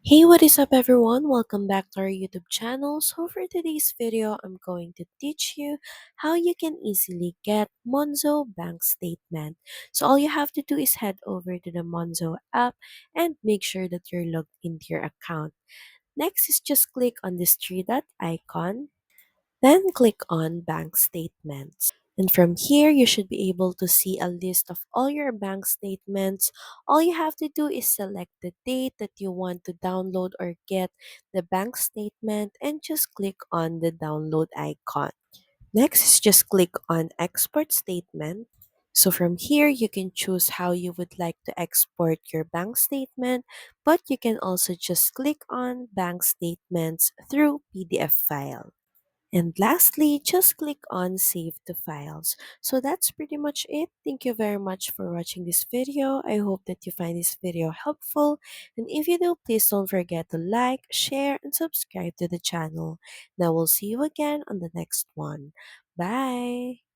Hey, what is up everyone? Welcome back to our YouTube channel. So for today's video, I'm going to teach you how you can easily get Monzo bank statement. So all you have to do is head over to the Monzo app and make sure that you're logged into your account. Next is just click on this three dot icon, then click on bank statements. And from here, you should be able to see a list of all your bank statements. All you have to do is select the date that you want to download or get the bank statement and just click on the download icon. Next is just click on export statement. So from here, you can choose how you would like to export your bank statement, but you can also just click on bank statements through PDF file. And lastly, just click on Save to Files. So that's pretty much it. Thank you very much for watching this video. I hope that you find this video helpful. And if you do, please don't forget to like, share, and subscribe to the channel. Now we'll see you again on the next one. Bye!